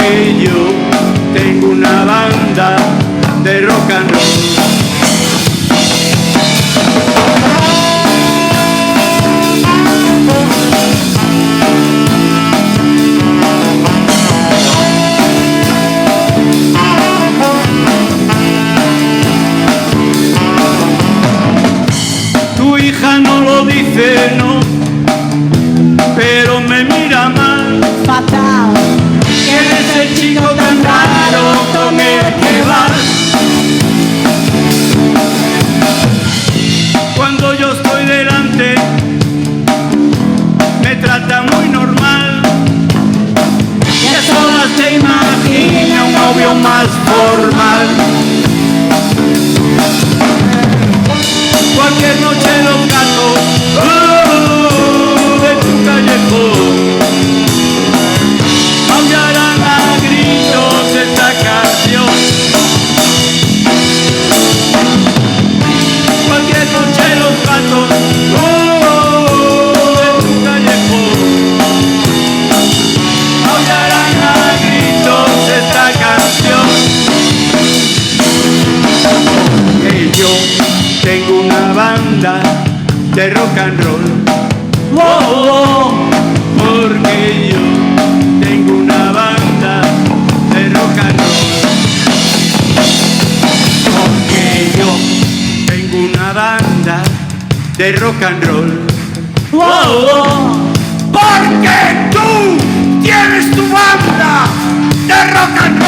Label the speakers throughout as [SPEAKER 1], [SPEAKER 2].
[SPEAKER 1] porque yo tengo una banda de rock and roll. Tu hija no lo dice, no, pero me mira mal.
[SPEAKER 2] Fatal.
[SPEAKER 1] ¿Quién es el chico tan raro con el que vas? Cuando yo estoy delante, me trata muy normal. Y a solas te imagina un novio más formal. Cualquier noche los gatos de tu callejón aullarán a gritos esta canción. Cualquier noche los gatos de tu callejón aullarán a gritos esta canción. Que yo tengo una banda de rock and roll. Oh, oh, porque yo tengo una banda de rock and roll. Porque yo tengo una banda de rock and roll. Oh, oh, porque tú tienes tu banda de rock and roll.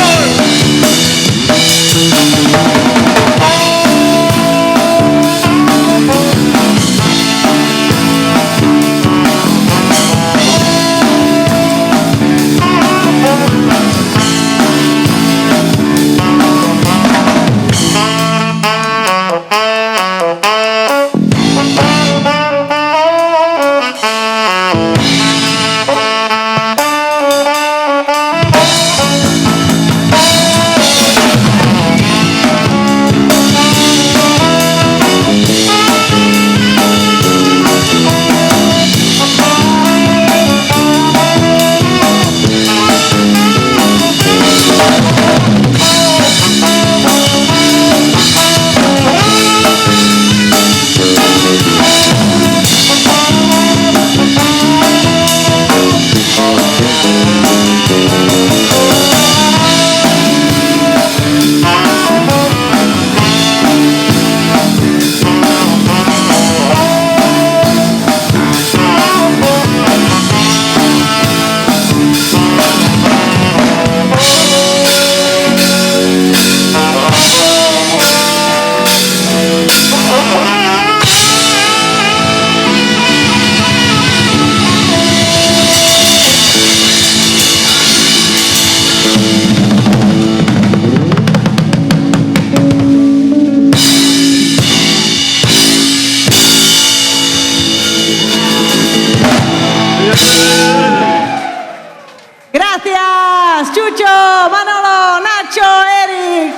[SPEAKER 2] Gracias, Chucho, Manolo, Nacho, Eric.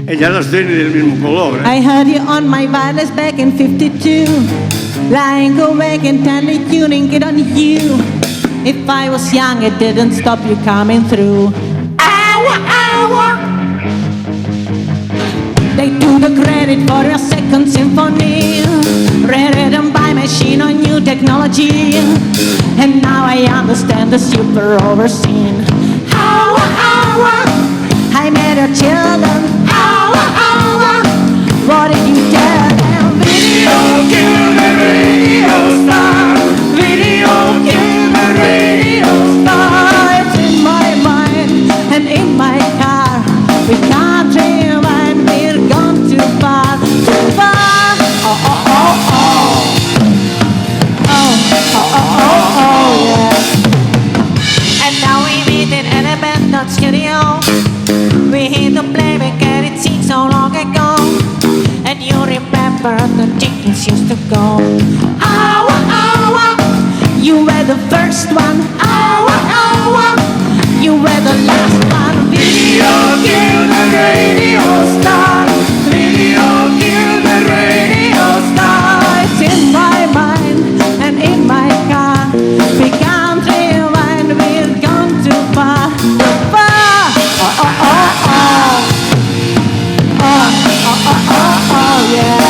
[SPEAKER 1] Ellas las tienen del mismo color, ¿eh?
[SPEAKER 2] I heard you on my wireless back in 52. Lying awake and tender tuning it on you. If I was young, it didn't stop you coming through. Ow, ow. They took the credit for your second symphony, rewritten by machine on new technology. And now I understand the super overseen. Ow, ow. I met your children. Ow, ow. What did you tell them? Video killed the radio star. Video killed the radio star. It's in my mind and in my car. We can't rewind, we're gone too far. Too far. Oh, oh, oh, oh. Oh, oh, oh, oh, oh, yeah. And now we meet in an abandoned studio. We hit the playback and it seems so long ago. And you remember the tickets used to go. Ow, ow, you were the first one. Ow, ow, you were the last one. Video killed the radio star. Video killed the radio star. It's in my mind and in my car. We can't rewind, we're gone too far. Too far. Oh, oh, oh, oh. Oh, oh, oh, oh, oh, yeah.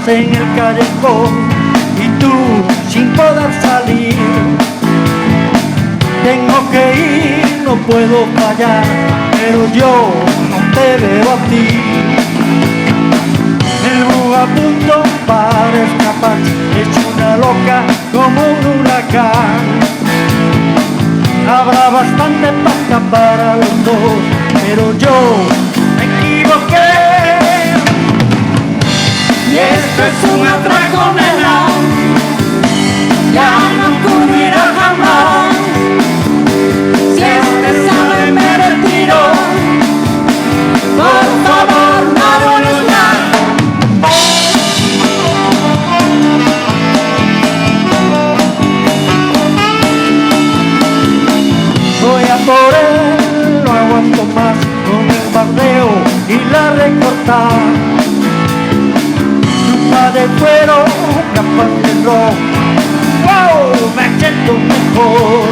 [SPEAKER 3] En el callejón y tú sin poder salir. Tengo que ir, no puedo fallar, pero yo no te veo a ti. El vagabundo para escapar es una loca como un huracán. Habrá bastante pasta para los dos, pero yo me equivoqué. Y esto es un atraco, nena, ya no ocurrirá jamás. Si este sabe me retiro, por favor no hables más. Voy a por él, no aguanto más con el bardeo y la recortar. De cuero, capaz de rock. ¡Wow! Me siento mejor.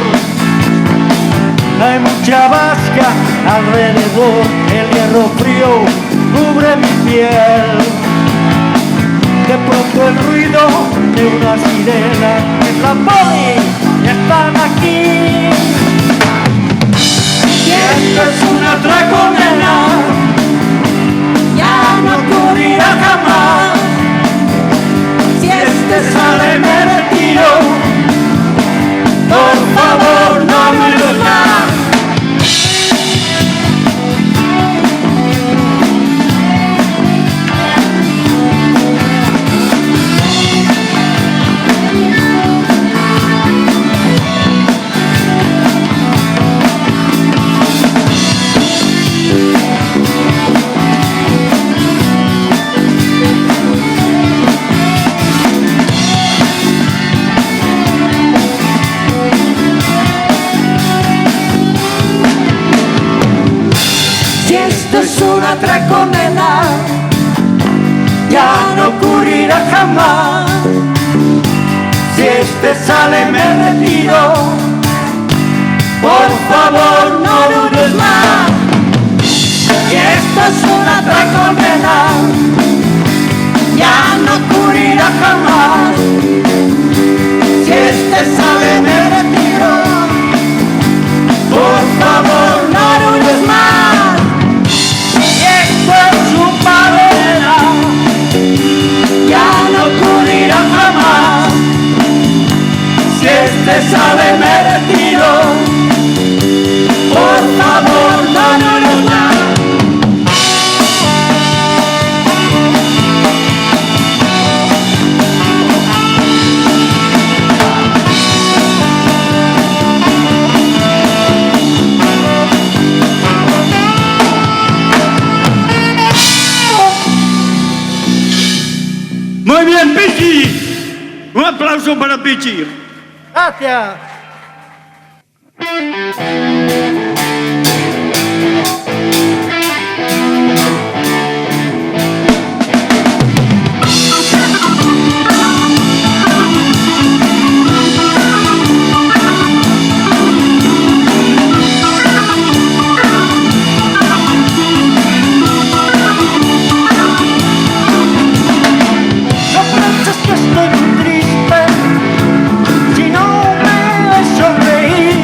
[SPEAKER 3] Hay mucha vasca alrededor, el hierro frío cubre mi piel. atraco, nena, ya no ocurrirá jamás. Si este sale me retiro, por favor no dudes más. Y esto es un atraco, nena, ya no ocurrirá jamás. Si este sale me retiro, por favor no dudes más. Y esto es un palo, nena, ya no ocurrirá jamás. Si este sale me retiro, por favor no dudes más.
[SPEAKER 1] Muy bien, Pichi. Un aplauso para Pichi.
[SPEAKER 3] Gracias. No pienses que estoy muy triste si no me ves sonreír.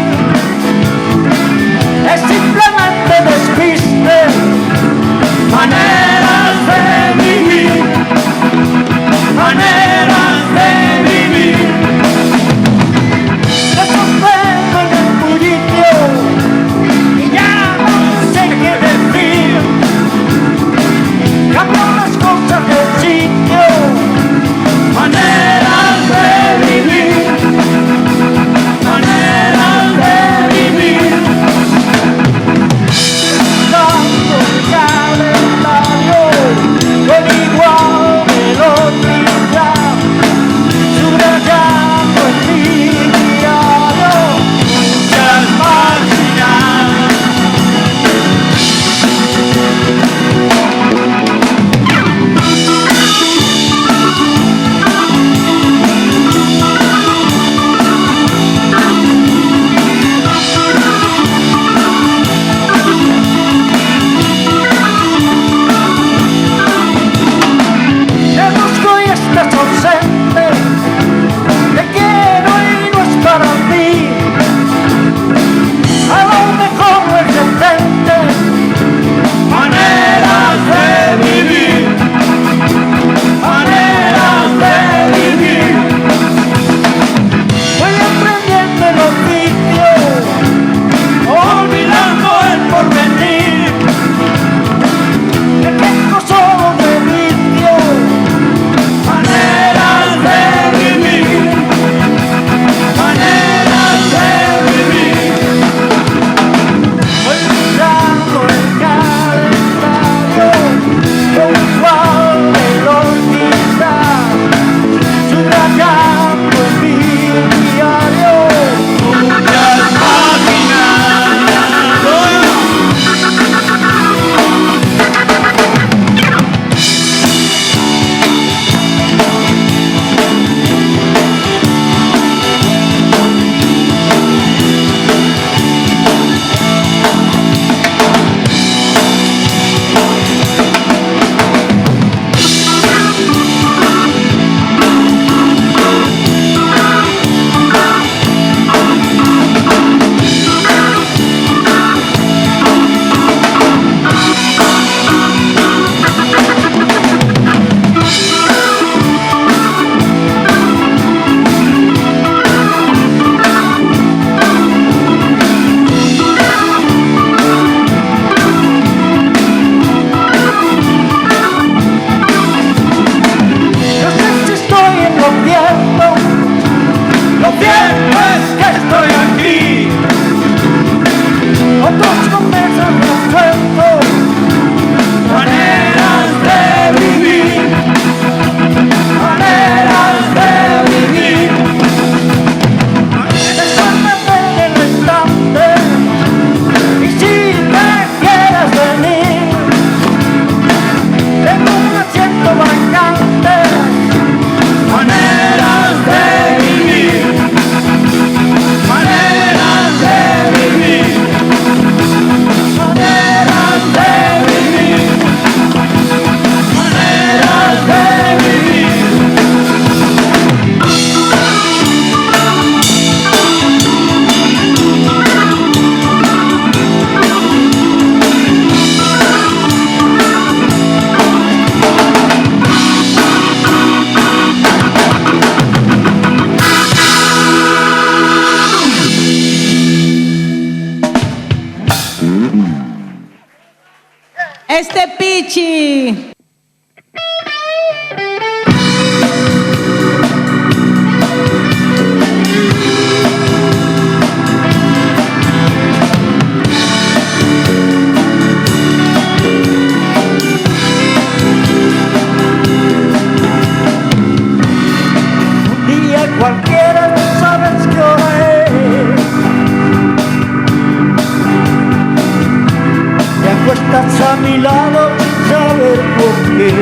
[SPEAKER 3] estás a mi lado sin saber por qué.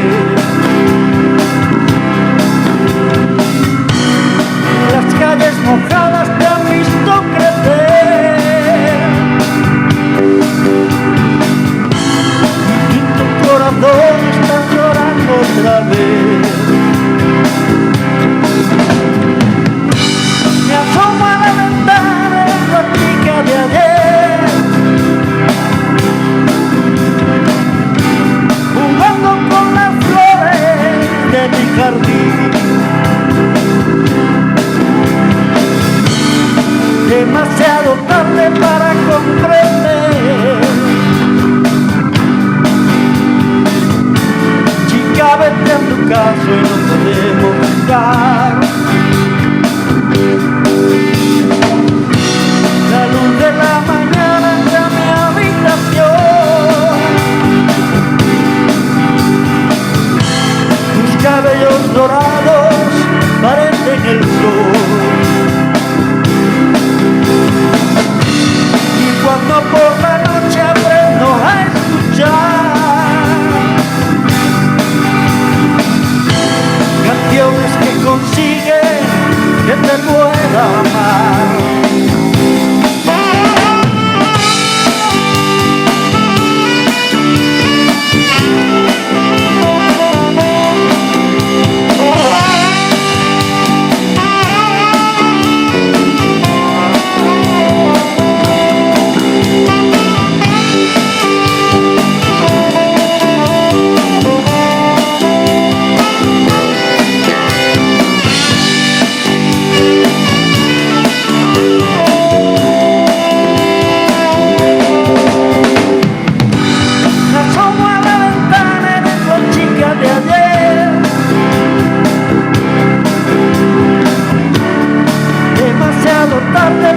[SPEAKER 3] Las calles mojadas te han visto crecer y tu corazón está llorando otra vez. Me asomo a la ventana de la chica de ayer, jugando con las flores de mi jardín. Demasiado tarde para comprender. Chica, vete a tu casa y no podemos jugar. La luz de la mañana entra a mi habitación. Tus cabellos dorados parecen el sol. Y cuando por la noche aprendo a escuchar canciones que consiguen que te pueda amar.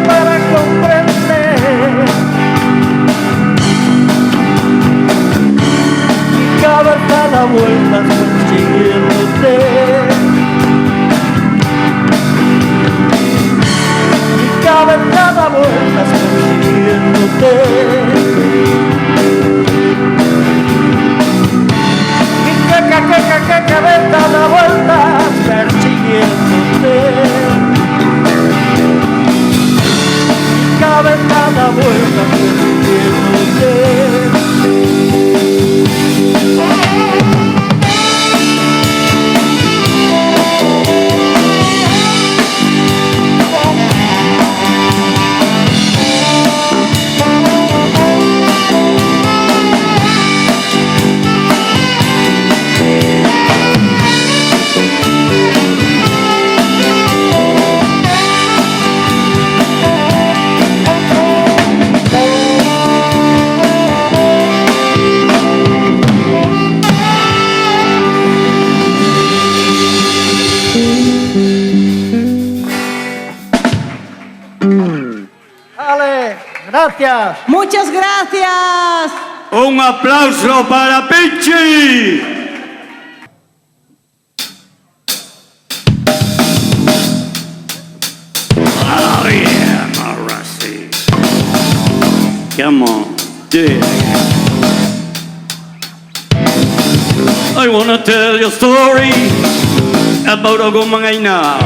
[SPEAKER 3] Para comprender, mi cabeza da vueltas persiguiéndote, mi cabeza da vueltas persiguiéndote, mi cabeza da vueltas persiguiéndote. Cabeza da vuelta persiguiéndote. Gracias.
[SPEAKER 2] Muchas gracias.
[SPEAKER 1] Un aplauso para Pichi. Oh yeah, Morrissey. Come on, do it again. I wanna tell you a story about a woman I know.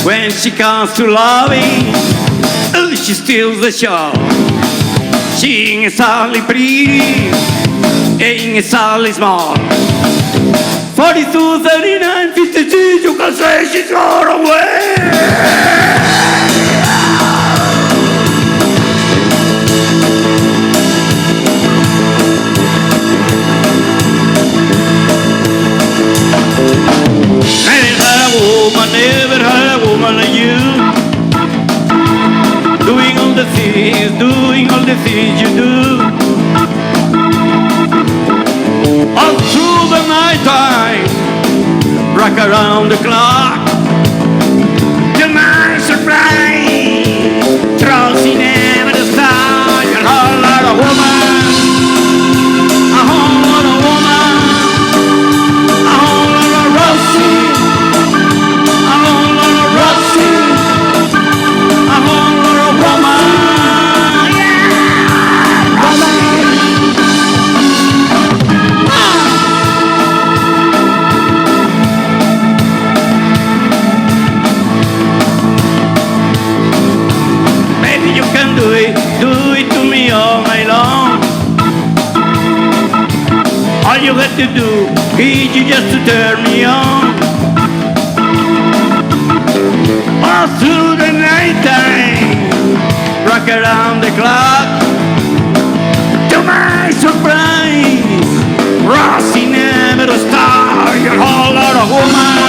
[SPEAKER 1] When she comes to loving, she steals the show. She ain't exactly pretty, ain't exactly small. 42, 39, 52, you can say she's gone away. Never had a woman like you, doing all the things you do. All through the night time, rock around the clock. Your mind's surprised, trusting never to stop. You're a whole lot of woman, a whole lot of woman, a whole lot of Rosie. you had to do is you just to turn me on. All through the night time, rock around the clock. To my surprise, Rosie never stopped. You're all out of woman.